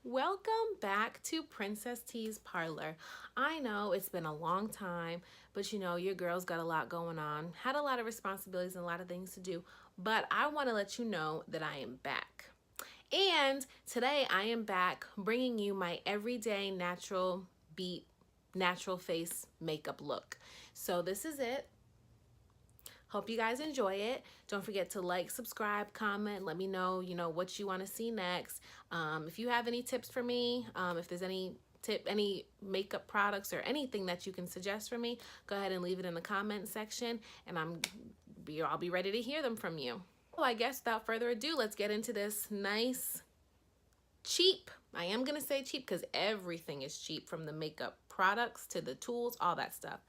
Welcome back to Princess T's Parlor. I know it's been a long time, but your girl's got a lot going on, had a lot of responsibilities and a lot of things to do, but I want to let you know that I am back. And today I am back bringing you my everyday natural beat, natural face makeup look. So this is it. Hope you guys enjoy it. Don't forget to like, subscribe, comment. Let me know, what you want to see next. If you have any tips for me, if there's any makeup products or anything that you can suggest for me, go ahead and leave it in the comment section, and I'll be ready to hear them from you. Well, I guess without further ado, let's get into this nice, cheap. I am gonna say cheap because everything is cheap, from the makeup products to the tools, all that stuff.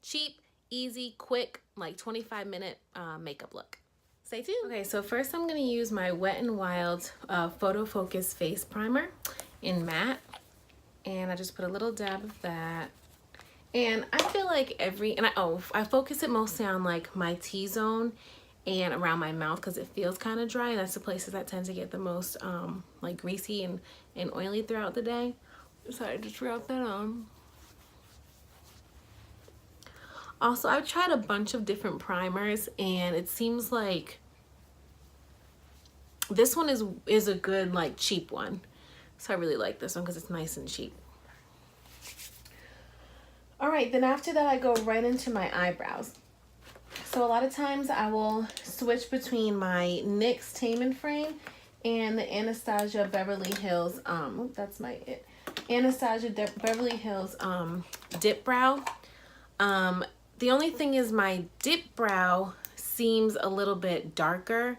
Cheap, easy, quick, like 25-minute makeup look. Stay tuned. Okay, so first I'm gonna use my Wet n Wild Photo Focus Face Primer in matte. And I just put a little dab of that. And I feel like I focus it mostly on like my T-zone and around my mouth because it feels kind of dry. And that's the places that tend to get the most like greasy and oily throughout the day. So I just rub that on. Also, I've tried a bunch of different primers, and it seems like this one is a good, like, cheap one. So I really like this one because it's nice and cheap. All right, then after that, I go right into my eyebrows. So a lot of times I will switch between my NYX Tame & Frame and the Anastasia Beverly Hills, Anastasia Beverly Hills Dip Brow. The only thing is my dip brow seems a little bit darker,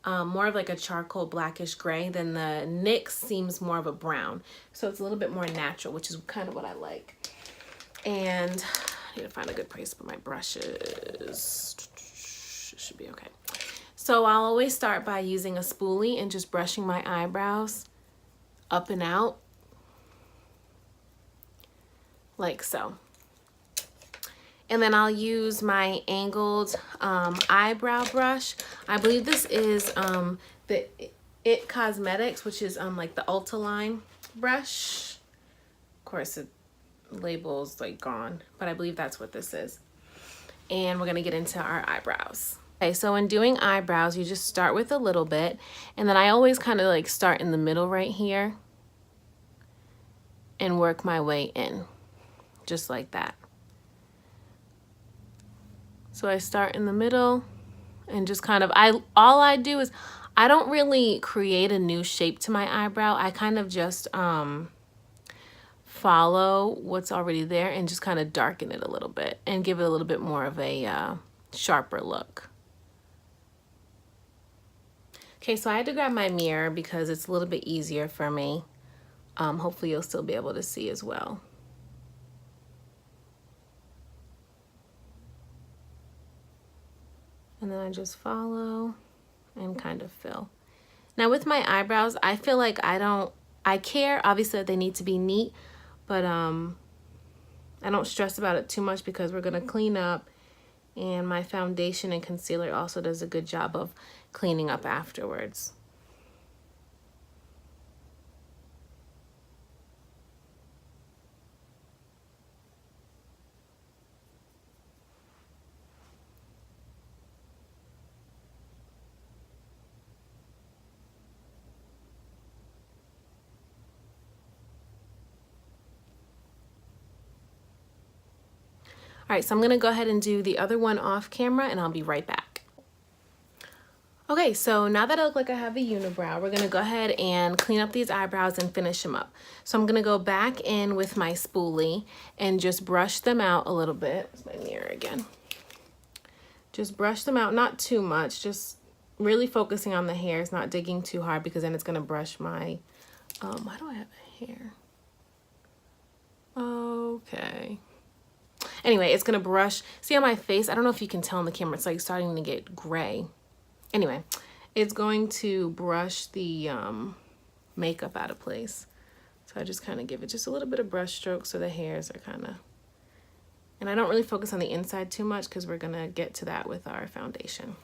more of like a charcoal blackish gray, than the NYX seems more of a brown. So it's a little bit more natural, which is kind of what I like. And I need to find a good place for my brushes. Should be okay. So I'll always start by using a spoolie and just brushing my eyebrows up and out, like so. And then I'll use my angled eyebrow brush. I believe this is the It Cosmetics, which is like the Ulta line brush. Of course, the label's like gone, but I believe that's what this is. And we're gonna get into our eyebrows. Okay, so in doing eyebrows, you just start with a little bit, and then I always kind of like start in the middle right here and work my way in, just like that. So I start in the middle and just kind of, all I do is, I don't really create a new shape to my eyebrow. I kind of just follow what's already there and just kind of darken it a little bit and give it a little bit more of a sharper look. Okay, so I had to grab my mirror because it's a little bit easier for me. Hopefully you'll still be able to see as well. And then I just follow and kind of fill. Now with my eyebrows, I feel like I care obviously that they need to be neat, but I don't stress about it too much because we're gonna clean up, and my foundation and concealer also does a good job of cleaning up afterwards. All right, so I'm gonna go ahead and do the other one off camera, and I'll be right back. Okay, so now that I look like I have a unibrow, we're gonna go ahead and clean up these eyebrows and finish them up. So I'm gonna go back in with my spoolie and just brush them out a little bit. It's my mirror again. Just brush them out, not too much, just really focusing on the hairs, not digging too hard, because then it's gonna brush my, why do I have a hair? Okay. Anyway, it's gonna brush, see on my face, I don't know if you can tell on the camera, it's like starting to get gray. Anyway, it's going to brush the makeup out of place. So I just kind of give it just a little bit of brush stroke so the hairs are kind of, and I don't really focus on the inside too much because we're gonna get to that with our foundation.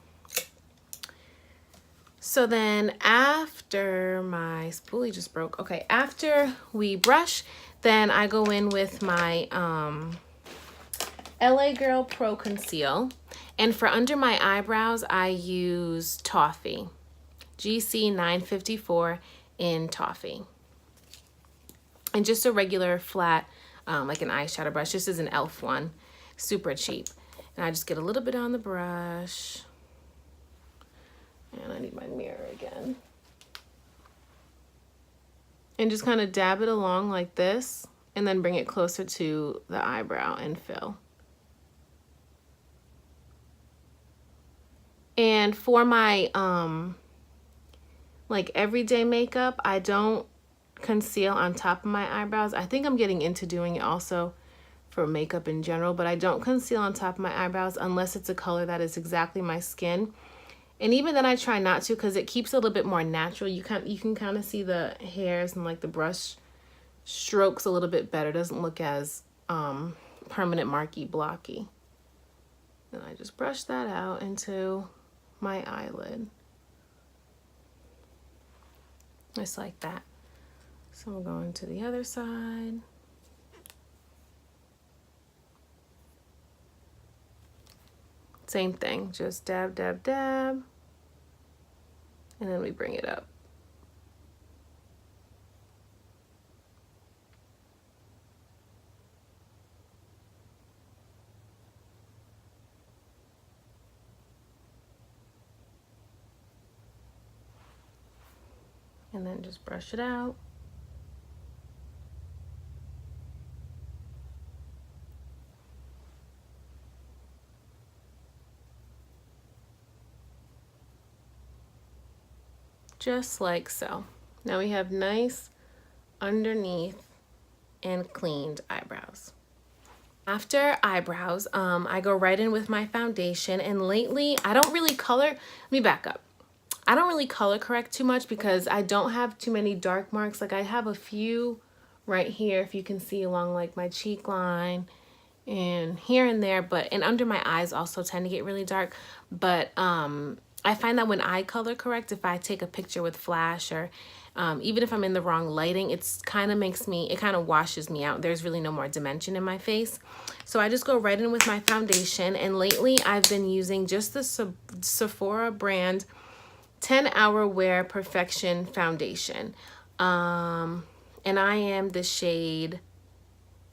So then after my spoolie just broke, okay, after we brush, then I go in with my LA Girl Pro Conceal. And for under my eyebrows, I use Toffee, GC 954 in Toffee. And just a regular flat, like an eyeshadow brush. This is an e.l.f. one, super cheap. And I just get a little bit on the brush. And I need my mirror again. And just kind of dab it along like this, and then bring it closer to the eyebrow and fill. And for my like everyday makeup, I don't conceal on top of my eyebrows. I think I'm getting into doing it also for makeup in general, but I don't conceal on top of my eyebrows unless it's a color that is exactly my skin. And even then I try not to, because it keeps it a little bit more natural. You can kind of see the hairs and like the brush strokes a little bit better. It doesn't look as permanent marky blocky. And I just brush that out into my eyelid. Just like that. So I'm going to the other side. Same thing, just dab, dab, dab. And then we bring it up. And then just brush it out. Just like so. Now we have nice underneath and cleaned eyebrows. After eyebrows, I go right in with my foundation, and lately I don't really color. Let me back up. I don't really color correct too much because I don't have too many dark marks. Like I have a few right here, if you can see, along like my cheek line and here and there, and under my eyes also tend to get really dark. But I find that when I color correct, if I take a picture with flash or even if I'm in the wrong lighting, it kind of washes me out. There's really no more dimension in my face. So I just go right in with my foundation. And lately I've been using just the Sephora brand 10-Hour Wear Perfection Foundation. And I am the shade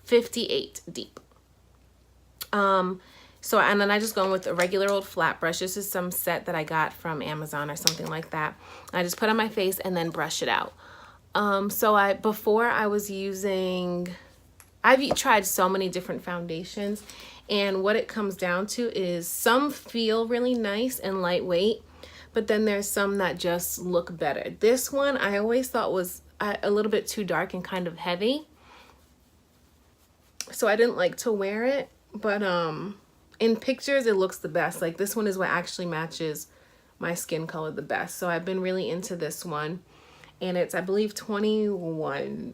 58 Deep. And then I just go in with a regular old flat brush. This is some set that I got from Amazon or something like that. I just put on my face and then brush it out. Before I was using, I've tried so many different foundations, and what it comes down to is some feel really nice and lightweight, but then there's some that just look better. This one I always thought was a little bit too dark and kind of heavy, so I didn't like to wear it, but in pictures it looks the best. Like this one is what actually matches my skin color the best. So I've been really into this one, and it's, I believe, $21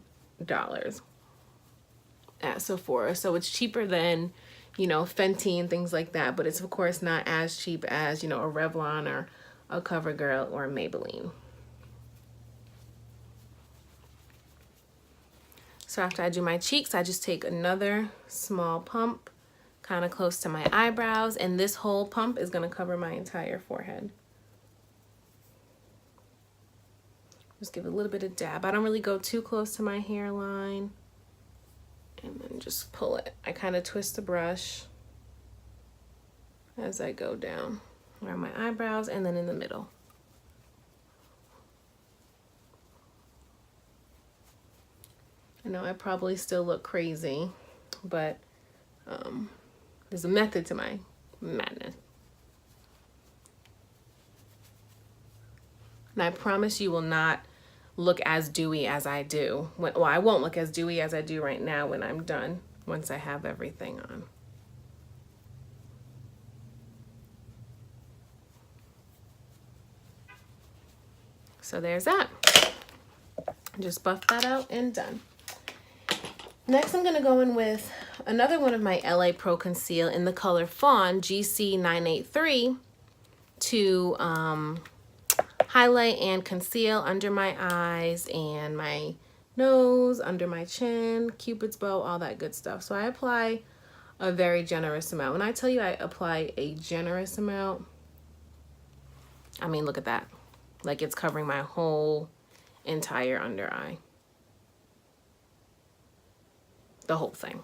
at Sephora. So it's cheaper than, Fenty and things like that, but it's of course not as cheap as, a Revlon or a CoverGirl or a Maybelline. So after I do my cheeks, I just take another small pump kind of close to my eyebrows, and this whole pump is going to cover my entire forehead. Just give it a little bit of dab. I don't really go too close to my hairline, and then just pull it. I kind of twist the brush as I go down around my eyebrows and then in the middle. I know I probably still look crazy, but there's a method to my madness. And I promise you will not look as dewy as I do. Well, I won't look as dewy as I do right now when I'm done, once I have everything on. So there's that. Just buff that out and done. Next, I'm gonna go in with another one of my LA Pro Conceal in the color Fawn, GC 983, to highlight and conceal under my eyes and my nose, under my chin, Cupid's bow, all that good stuff. So I apply a very generous amount. When I tell you I apply a generous amount, I mean, look at that. Like it's covering my whole entire under eye. The whole thing.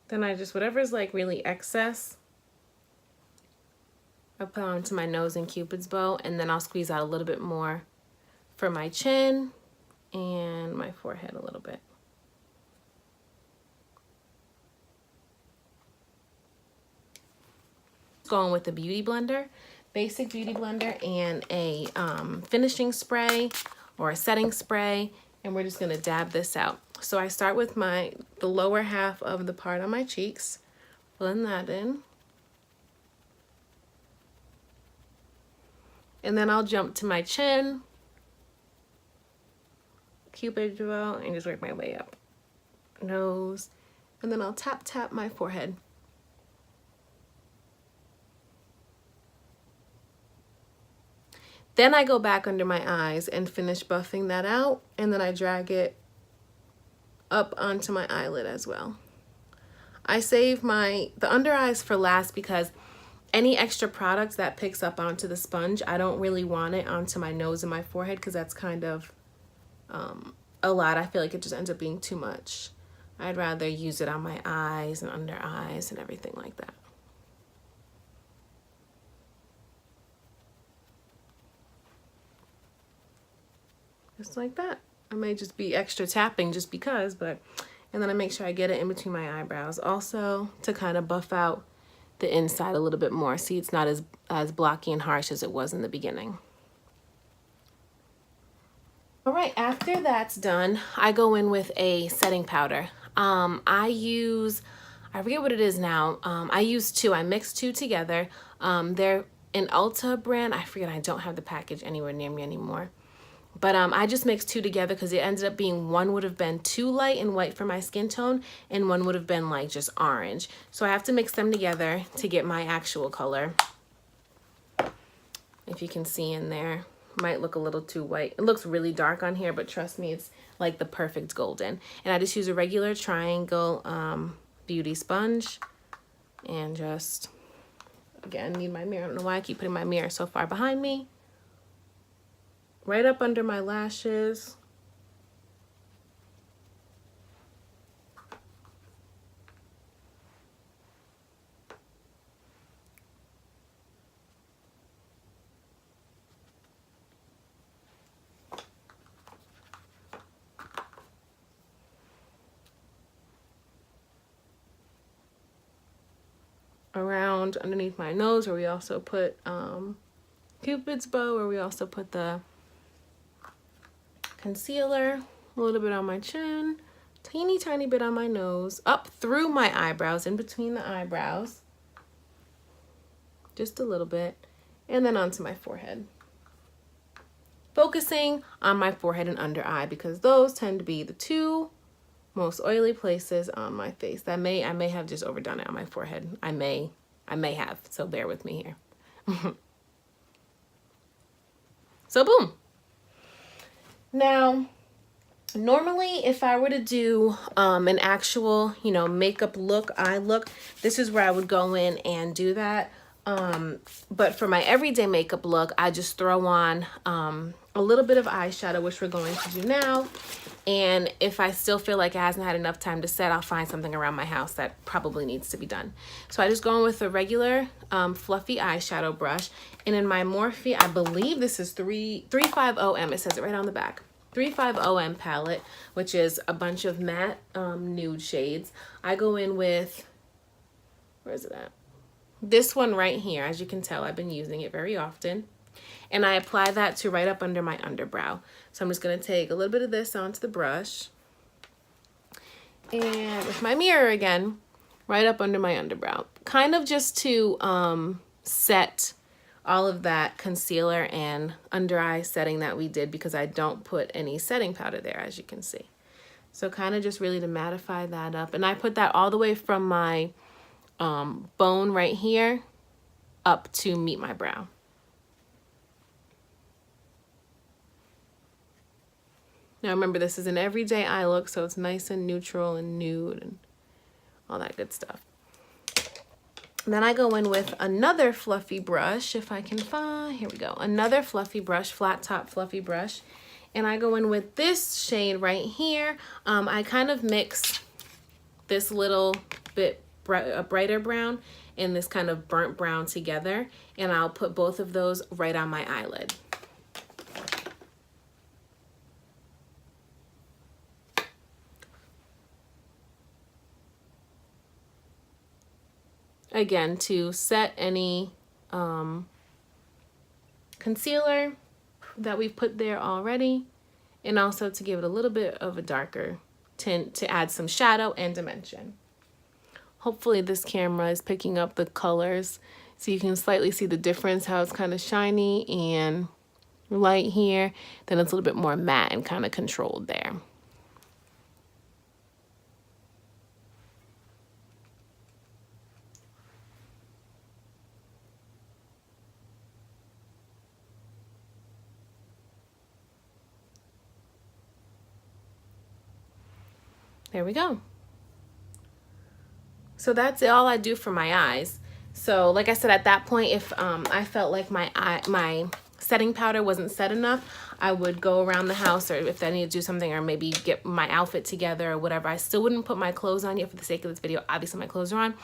Then I just, whatever's like really excess, I'll put onto my nose and Cupid's bow, and then I'll squeeze out a little bit more for my chin and my forehead a little bit. Going with the beauty blender, basic beauty blender, and a finishing spray or a setting spray, and we're just gonna dab this out. So I start with the lower half of the part on my cheeks, blend that in, and then I'll jump to my chin, Cupid's bow, and just work my way up, nose, and then I'll tap my forehead. Then I go back under my eyes and finish buffing that out, and then I drag it up onto my eyelid as well. I save the under eyes for last because any extra product that picks up onto the sponge, I don't really want it onto my nose and my forehead because that's kind of a lot. I feel like it just ends up being too much. I'd rather use it on my eyes and under eyes and everything like that. Just like that. I may just be extra tapping just because, and then I make sure I get it in between my eyebrows also to kind of buff out the inside a little bit more. See, it's not as blocky and harsh as it was in the beginning. All right, after that's done, I go in with a setting powder. I forget what it is now. I use two. I mix two together. They're an Ulta brand. I forget. I don't have the package anywhere near me anymore. But I just mixed two together because it ended up being one would have been too light and white for my skin tone, and one would have been like just orange. So I have to mix them together to get my actual color. If you can see in there, might look a little too white. It looks really dark on here, but trust me, it's like the perfect golden. And I just use a regular triangle beauty sponge and just, again, need my mirror. I don't know why I keep putting my mirror so far behind me. Right up under my lashes. Around underneath my nose, where we also put Cupid's bow, where we also put the concealer, a little bit on my chin, tiny bit on my nose, up through my eyebrows, in between the eyebrows, just a little bit, and then onto my forehead. Focusing on my forehead and under eye because those tend to be the two most oily places on my face. I may have just overdone it on my forehead. I may have, so bear with me here. So boom. Now, normally if I were to do an actual, makeup look, eye look, this is where I would go in and do that. But for my everyday makeup look, I just throw on a little bit of eyeshadow, which we're going to do now. And if I still feel like it hasn't had enough time to set, I'll find something around my house that probably needs to be done. So I just go in with a regular fluffy eyeshadow brush. And in my Morphe, I believe this is 350M. It says it right on the back. 350M palette, which is a bunch of matte nude shades. I go in with, where is it at? This one right here. As you can tell, I've been using it very often. And I apply that to right up under my underbrow. So I'm just going to take a little bit of this onto the brush. And with my mirror again, right up under my underbrow. Kind of just to set all of that concealer and under eye setting that we did, because I don't put any setting powder there, as you can see. So kind of just really to mattify that up. And I put that all the way from my bone right here up to meet my brow. Now remember, this is an everyday eye look, so it's nice and neutral and nude and all that good stuff. And then I go in with another fluffy brush, if I can find, here we go. Another fluffy brush, flat top fluffy brush. And I go in with this shade right here. I kind of mix this little bit brighter brown and this kind of burnt brown together. And I'll put both of those right on my eyelid. Again, to set any concealer that we've put there already, and also to give it a little bit of a darker tint to add some shadow and dimension. Hopefully this camera is picking up the colors so you can slightly see the difference, how it's kind of shiny and light here, then it's a little bit more matte and kind of controlled there. There we go. So that's all I do for my eyes. So like I said, at that point, if I felt like my setting powder wasn't set enough, I would go around the house, or if I need to do something, or maybe get my outfit together or whatever. I still wouldn't put my clothes on yet for the sake of this video. Obviously my clothes are on,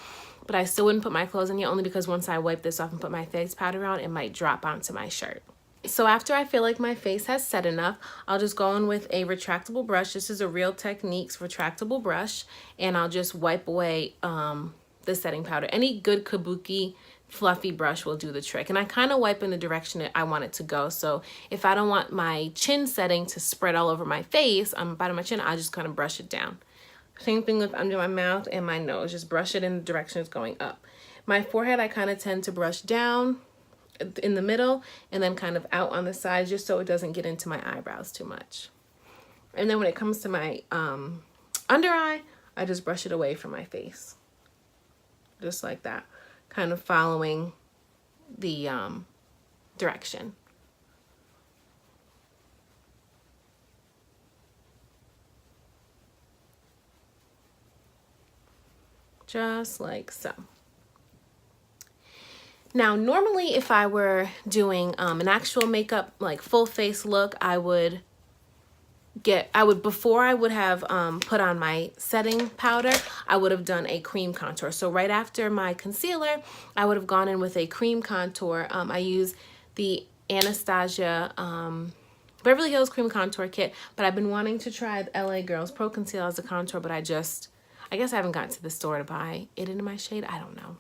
but I still wouldn't put my clothes on yet, only because once I wipe this off and put my face powder on, it might drop onto my shirt. So after I feel like my face has set enough, I'll just go in with a retractable brush. This is a Real Techniques retractable brush, and I'll just wipe away the setting powder. Any good kabuki fluffy brush will do the trick. And I kind of wipe in the direction that I want it to go. So if I don't want my chin setting to spread all over my face, on the bottom of my chin, I just kind of brush it down. Same thing with under my mouth and my nose. Just brush it in the direction it's going up. My forehead, I kind of tend to brush down in the middle and then kind of out on the sides, just so it doesn't get into my eyebrows too much. And then when it comes to my under eye, I just brush it away from my face. Just like that, kind of following the direction. Just like so. Now, normally if I were doing an actual makeup, like full face look, before I would have put on my setting powder, I would have done a cream contour. So right after my concealer, I would have gone in with a cream contour. I use the Anastasia Beverly Hills Cream Contour Kit, but I've been wanting to try the LA Girls Pro Conceal as a contour, but I guess I haven't gotten to the store to buy it in my shade. I don't know.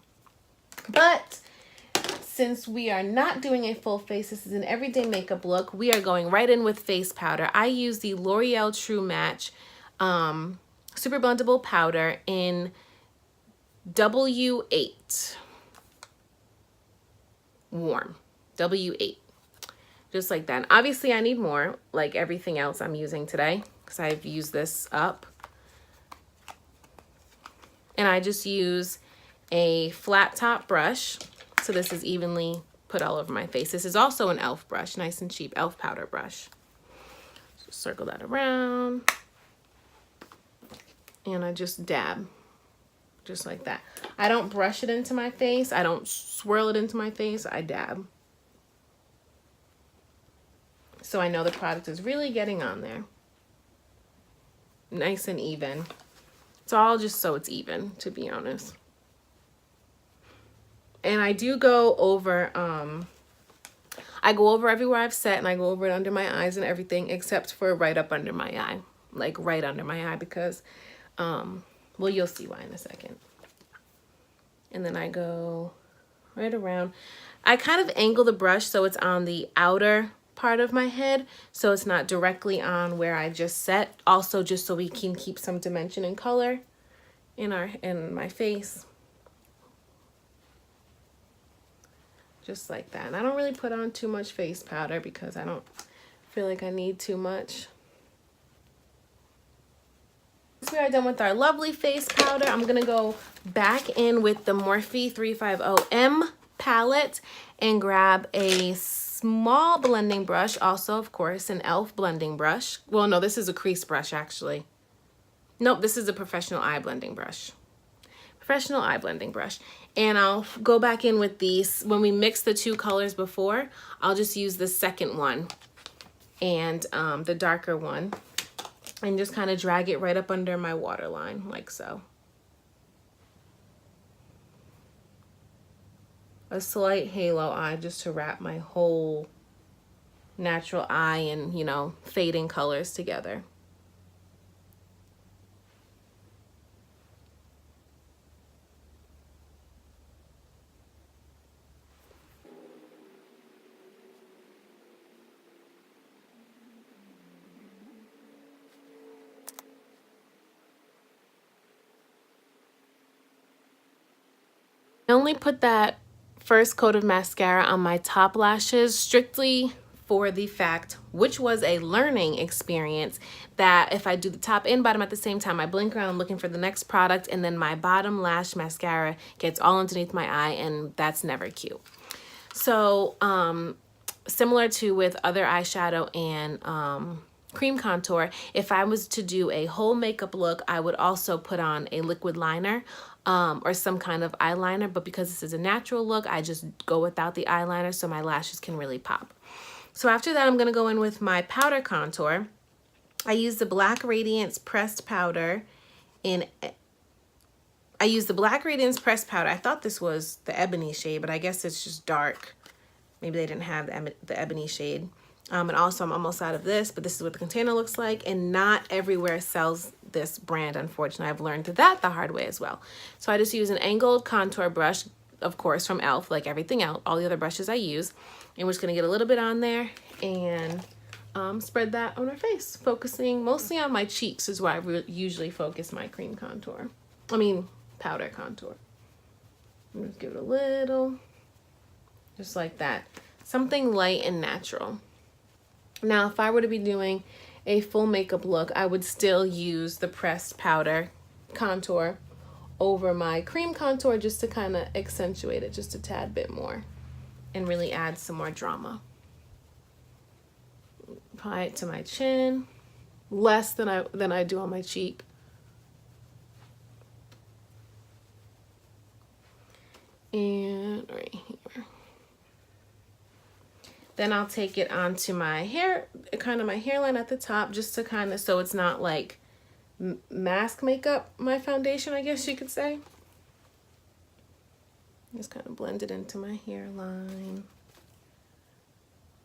But since we are not doing a full face, this is an everyday makeup look, we are going right in with face powder. I use the L'Oreal True Match Super Blendable Powder in W8. Warm. W8. Just like that. And obviously I need more, like everything else I'm using today, because I've used this up. And I just use a flat top brush. So this is evenly put all over my face. This is also an e.l.f. brush, nice and cheap e.l.f. powder brush. So circle that around. And I just dab, just like that. I don't brush it into my face. I don't swirl it into my face. I dab. So I know the product is really getting on there. Nice and even. It's all just so it's even, to be honest. And I do go over, I go over everywhere I've set, and I go over it under my eyes and everything, except for right up under my eye. Like right under my eye, because, well, you'll see why in a second. And then I go right around. I kind of angle the brush so it's on the outer part of my head, so it's not directly on where I just set. Also, just so we can keep some dimension and color in my face. just like that. And I don't really put on too much face powder because I don't feel like I need too much. Once we are done with our lovely face powder, I'm gonna go back in with the Morphe 350M palette and grab a small blending brush, also of course an e.l.f. blending brush. Well, no, this is a crease brush actually. Nope, this is a professional eye blending brush. Professional eye blending brush. And I'll go back in with these. When we mix the two colors before, I'll just use the second one and the darker one and just kind of drag it right up under my waterline like so. A slight halo eye just to wrap my whole natural eye and, you know, fading colors together. I only put that first coat of mascara on my top lashes strictly for the fact, which was a learning experience, that if I do the top and bottom at the same time, I blink around, I'm looking for the next product, and then my bottom lash mascara gets all underneath my eye, and that's never cute. So similar to with other eyeshadow and cream contour, if I was to do a whole makeup look, I would also put on a liquid liner or some kind of eyeliner, but because this is a natural look, I just go without the eyeliner so my lashes can really pop. So after that, I'm going to go in with my powder contour. I use the Black Radiance pressed powder I use the Black Radiance pressed powder. I thought this was the ebony shade, but I guess it's just dark. Maybe they didn't have the ebony shade. And also I'm almost out of this, but this is what the container looks like, and not everywhere sells this brand, unfortunately. I've learned that the hard way as well. So I just use an angled contour brush, of course, from e.l.f., like everything else, all the other brushes I use. And we're just gonna get a little bit on there and spread that on our face, focusing mostly on my cheeks is where I usually focus my cream contour. Powder contour. I'm just give it a little, just like that. Something light and natural. Now, if I were to be doing a full makeup look, I would still use the pressed powder contour over my cream contour just to kind of accentuate it just a tad bit more and really add some more drama. Apply it to my chin, less than I do on my cheek. And right here. Then I'll take it onto my hair, kind of my hairline at the top, just to kind of, so it's not like mask makeup, my foundation, I guess you could say. Just kind of blend it into my hairline,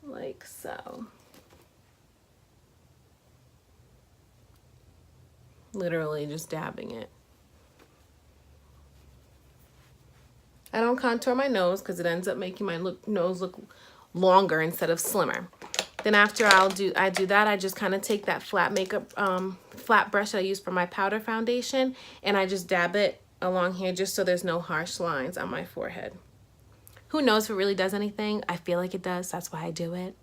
like so. Literally just dabbing it. I don't contour my nose because it ends up making my nose look longer instead of slimmer. Then after I do that, I just kind of take that flat brush that I use for my powder foundation, and I just dab it along here just so there's no harsh lines on my forehead. Who knows if it really does anything? I feel like it does. That's why I do it.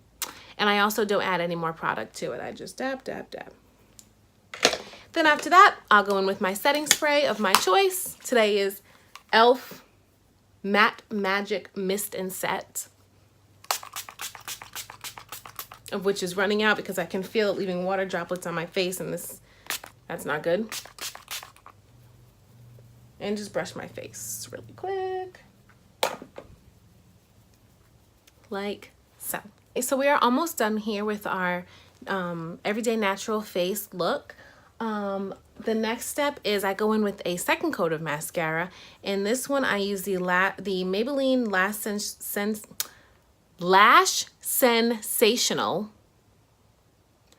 And I also don't add any more product to it. I just dab, dab, dab. Then after that, I'll go in with my setting spray of my choice. Today is e.l.f. Matte Magic Mist and Set, of which is running out because I can feel it leaving water droplets on my face, and that's not good. And just brush my face really quick, like so. So we are almost done here with our everyday natural face look. The next step is I go in with a second coat of mascara, and this one I use the Maybelline Lash Sensational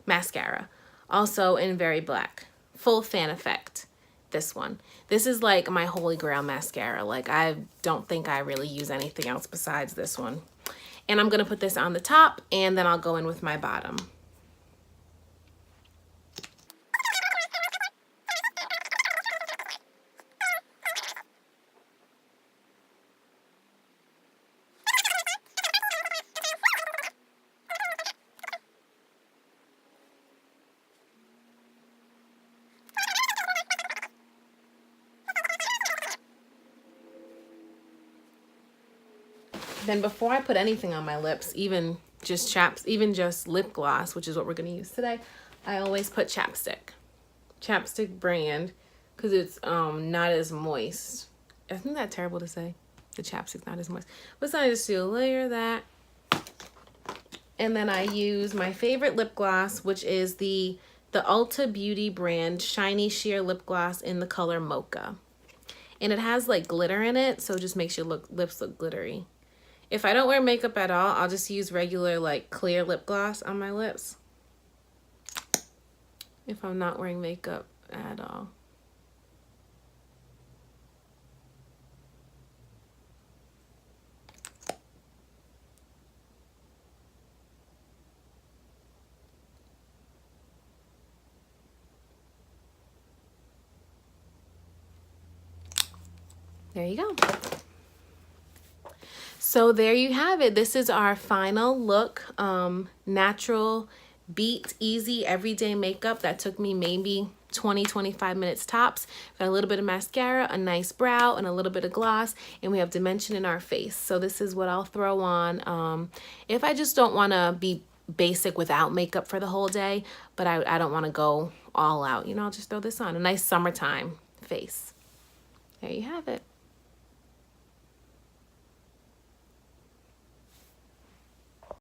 mascara, also in Very Black, full fan effect. This one. This is like my holy grail mascara. Like, I don't think I really use anything else besides this one. And I'm gonna put this on the top, and then I'll go in with my bottom. Then before I put anything on my lips, even just lip gloss, which is what we're going to use today, I always put chapstick brand, because it's not as moist. Isn't that terrible to say? The chapstick's not as moist. But so I just do a layer of that, and then I use my favorite lip gloss, which is the Ulta Beauty brand Shiny Sheer Lip Gloss in the color Mocha. And it has like glitter in it, so it just makes your lips look glittery. If I don't wear makeup at all, I'll just use regular like clear lip gloss on my lips. If I'm not wearing makeup at all. There you go. So there you have it. This is our final look. Natural, beat, easy, everyday makeup that took me maybe 20-25 minutes tops. Got a little bit of mascara, a nice brow, and a little bit of gloss, and we have dimension in our face. So this is what I'll throw on if I just don't want to be basic without makeup for the whole day, but I don't want to go all out. You know, I'll just throw this on. A nice summertime face. There you have it.